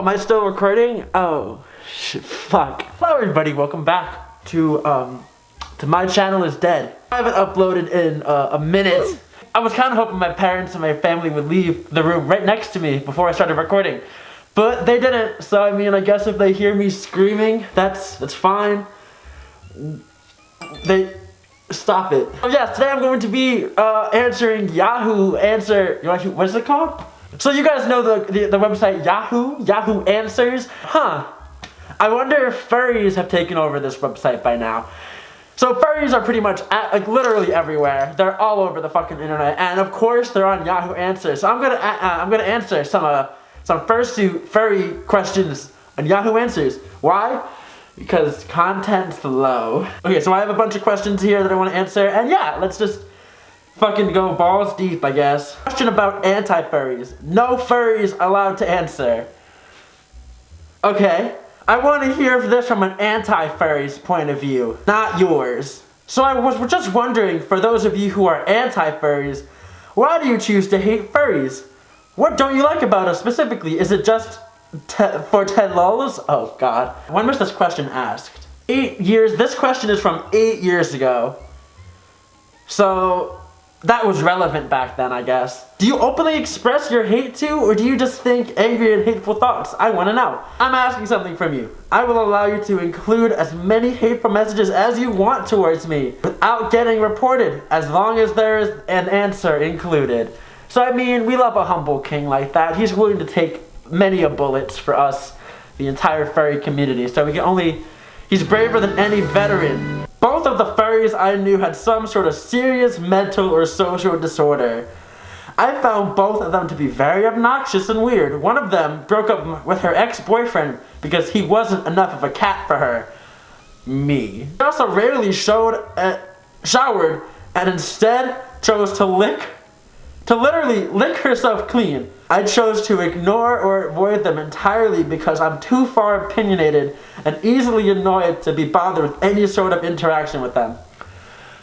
am I still recording? Oh, fuck. Hello everybody, welcome back to My Channel is Dead. I haven't uploaded in a minute. I was kind of hoping my parents and my family would leave the room right next to me before I started recording. But they didn't, so I mean, I guess if they hear me screaming, that's fine. Stop it. Oh yes, today I'm going to be answering Yahoo what is it called? So you guys know the website Yahoo Answers? Huh. I wonder if furries have taken over this website by now. So furries are pretty much literally everywhere. They're all over the fucking internet, and of course they're on Yahoo Answers. So I'm gonna answer some fursuit furry questions on Yahoo Answers. Why? Because content's low. Okay, so I have a bunch of questions here that I want to answer, and yeah, let's just fucking go balls deep, I guess. Question about anti-furries. No furries allowed to answer. Okay. I want to hear this from an anti-furry's point of view, not yours. So I was just wondering, for those of you who are anti-furries, why do you choose to hate furries? What don't you like about us specifically? Is it just for 10 lols? Oh god. When was this question asked? 8 years. This question is from 8 years ago. So that was relevant back then, I guess. Do you openly express your hate to, or do you just think angry and hateful thoughts? I want to know. I'm asking something from you. I will allow you to include as many hateful messages as you want towards me without getting reported, as long as there is an answer included. So I mean, we love a humble king like that. He's willing to take many a bullets for us, the entire furry community. So he's braver than any veteran. Both of the furries I knew had some sort of serious mental or social disorder. I found both of them to be very obnoxious and weird. One of them broke up with her ex-boyfriend because he wasn't enough of a cat for her. Me. She also rarely showered and instead chose to literally lick herself clean. I chose to ignore or avoid them entirely because I'm too far opinionated and easily annoyed to be bothered with any sort of interaction with them.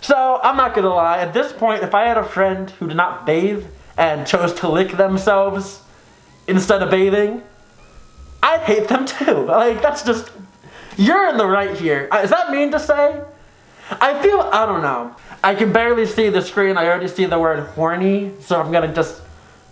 So, I'm not gonna lie, at this point, if I had a friend who did not bathe and chose to lick themselves instead of bathing, I'd hate them too. Like, that's just, you're in the right here. Is that mean to say? I don't know. I can barely see the screen. I already see the word horny, so I'm gonna just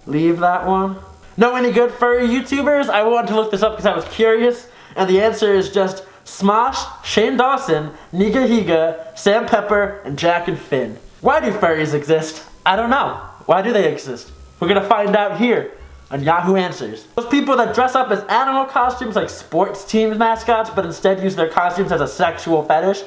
leave that one. Know any good furry YouTubers? I wanted to look this up because I was curious, and the answer is just Smosh, Shane Dawson, Niga Higa, Sam Pepper, and Jack and Finn. Why do furries exist? I don't know. Why do they exist? We're gonna find out here on Yahoo Answers. Those people that dress up as animal costumes like sports team mascots, but instead use their costumes as a sexual fetish,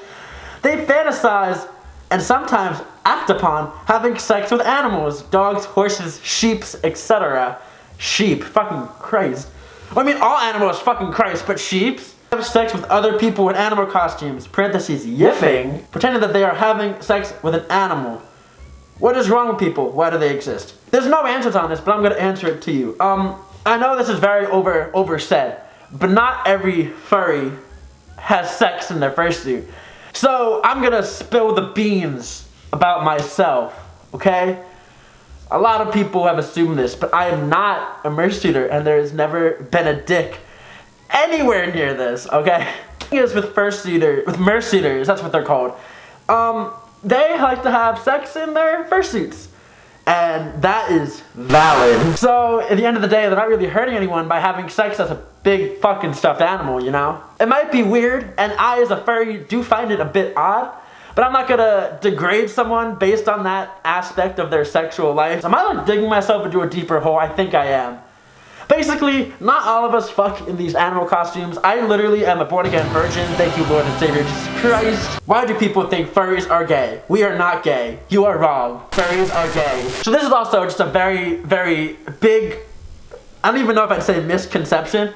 they fantasize and sometimes act upon having sex with animals, dogs, horses, sheep, etc. Sheep, fucking Christ. I mean, all animals, fucking Christ, but sheep have sex with other people in animal costumes, parentheses, yiffing, pretending that they are having sex with an animal. What is wrong with people? Why do they exist? There's no answers on this, but I'm gonna answer it to you. I know this is very oversaid, but not every furry has sex in their fursuit. So, I'm gonna spill the beans about myself, okay? A lot of people have assumed this, but I am not a mersuiter, and there has never been a dick anywhere near this, okay? The thing is with mersuiters, that's what they're called, they like to have sex in their fursuits. And that is valid. So, at the end of the day, they're not really hurting anyone by having sex as a big fucking stuffed animal, you know? It might be weird, and I as a furry do find it a bit odd, but I'm not gonna degrade someone based on that aspect of their sexual life. Am I like digging myself into a deeper hole? I think I am. Basically, not all of us fuck in these animal costumes. I literally am a born-again virgin. Thank you, Lord and Savior Jesus Christ. Why do people think furries are gay? We are not gay. You are wrong. Furries are gay. So this is also just a very, very big, I don't even know if I'd say misconception,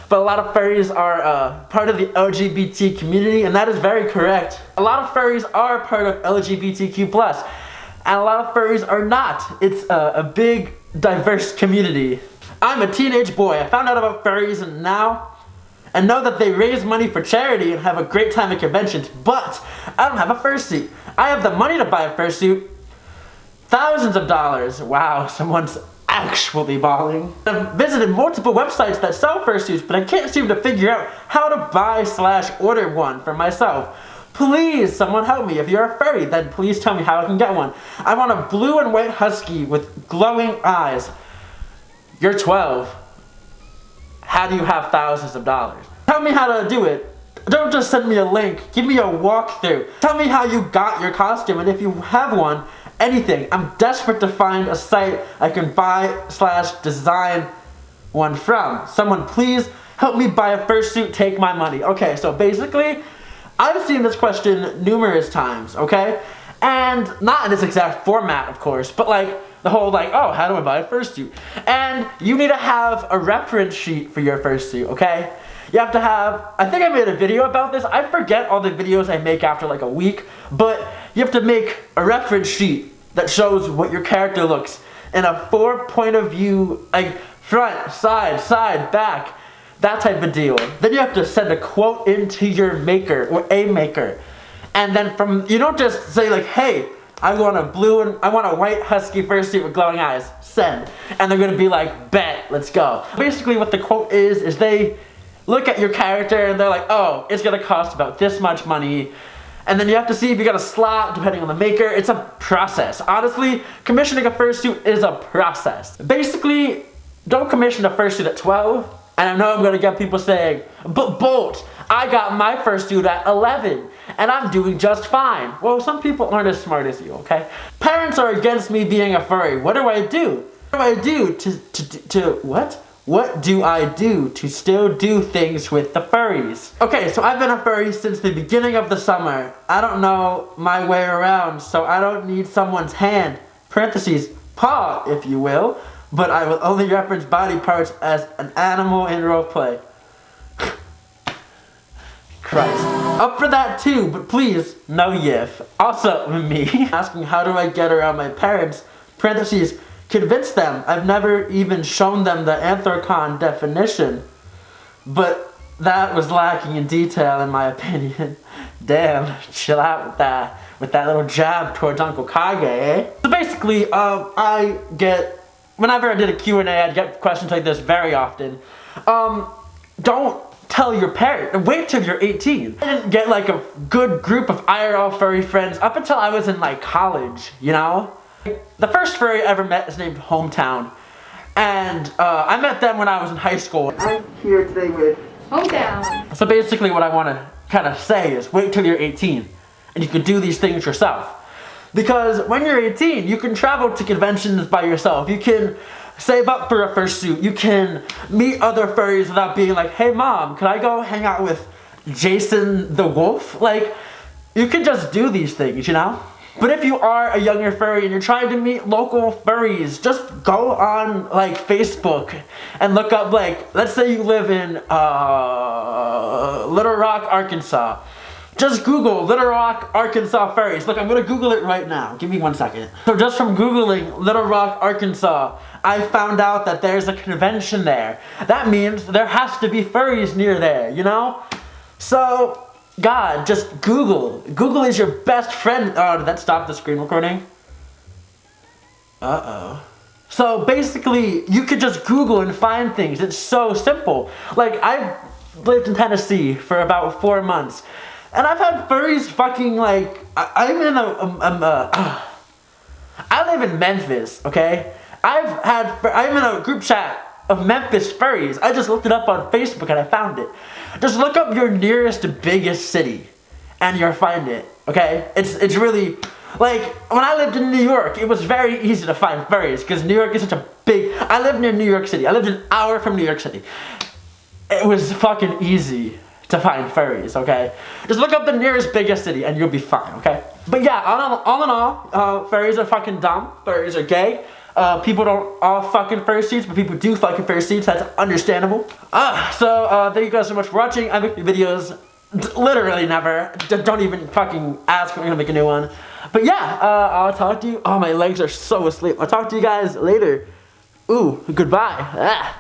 but a lot of furries are part of the LGBT community, and that is very correct. A lot of furries are part of LGBTQ+, and a lot of furries are not. It's a big, diverse community. I'm a teenage boy. I found out about furries and know that they raise money for charity and have a great time at conventions, but I don't have a fursuit. I have the money to buy a fursuit. Thousands of dollars. Wow, someone's actually balling. I've visited multiple websites that sell fursuits, but I can't seem to figure out how to buy/order one for myself. Please, someone help me. If you're a furry, then please tell me how I can get one. I want a blue and white husky with glowing eyes. You're 12. How do you have thousands of dollars? Tell me how to do it. Don't just send me a link. Give me a walkthrough. Tell me how you got your costume, and if you have one, anything. I'm desperate to find a site I can buy/design one from. Someone please help me buy a fursuit, take my money. Okay, so basically, I've seen this question numerous times, okay? And not in this exact format, of course, but like the whole like, oh, how do I buy a fursuit? And you need to have a reference sheet for your fursuit, okay? You have to have, I think I made a video about this. I forget all the videos I make after like a week, but you have to make a reference sheet that shows what your character looks in a 4-point of view, like front, side, back, that type of deal. Then you have to send a quote into your maker or a maker. And then you don't just say like, hey, I want a white husky fursuit with glowing eyes, send. And they're gonna be like, bet, let's go. Basically what the quote is they look at your character and they're like, oh, it's gonna cost about this much money. And then you have to see if you got a slot, depending on the maker. It's a process. Honestly, commissioning a fursuit is a process. Basically, don't commission a fursuit at 12. And I know I'm gonna get people saying, but Bolt, I got my fursuit at 11, and I'm doing just fine. Well, some people aren't as smart as you, okay? Parents are against me being a furry. What do I do? What do I do What do I do to still do things with the furries? Okay, so I've been a furry since the beginning of the summer. I don't know my way around, so I don't need someone's hand, parentheses, paw, if you will, but I will only reference body parts as an animal in roleplay. Christ. Up for that too, but please, no yiff. Also, me asking how do I get around my parents, parentheses, convince them. I've never even shown them the Anthrocon definition, but that was lacking in detail in my opinion. Damn, chill out with that little jab towards Uncle Kage, eh? So basically, whenever I did a Q&A, I'd get questions like this very often. Don't tell your parent, wait till you're 18. I didn't get like a good group of IRL furry friends up until I was in like college, you know? The first furry I ever met is named Hometown, and I met them when I was in high school. I'm here today with Hometown. So basically what I want to kind of say is wait till you're 18 and you can do these things yourself. Because when you're 18, you can travel to conventions by yourself. You can save up for a fursuit. You can meet other furries without being like, hey mom, can I go hang out with Jason the Wolf? Like, you can just do these things, you know? But if you are a younger furry and you're trying to meet local furries, just go on like Facebook and look up like, let's say you live in Little Rock, Arkansas. Just Google Little Rock, Arkansas furries. Look, I'm gonna Google it right now. Give me 1 second. So just from Googling Little Rock, Arkansas, I found out that there's a convention there. That means there has to be furries near there, you know? So, God, just Google. Google is your best friend. Oh, did that stop the screen recording? Uh-oh. So basically, you could just Google and find things. It's so simple. Like, I've lived in Tennessee for about 4 months. And I've had furries fucking like, I live in Memphis, okay? I'm in a group chat of Memphis furries. I just looked it up on Facebook and I found it. Just look up your nearest biggest city and you'll find it, okay? It's really, like, when I lived in New York, it was very easy to find furries because New York is such a big, I lived near New York City. I lived an hour from New York City. It was fucking easy to find furries, okay? Just look up the nearest biggest city and you'll be fine, okay? But yeah, all in all, furries are fucking dumb. Furries are gay. People don't all fucking fursuits, but people do fucking fursuits. That's understandable. So thank you guys so much for watching. I make videos literally never. Don't even fucking ask when I'm gonna make a new one. But yeah, I'll talk to you. Oh, my legs are so asleep. I'll talk to you guys later. Ooh, goodbye.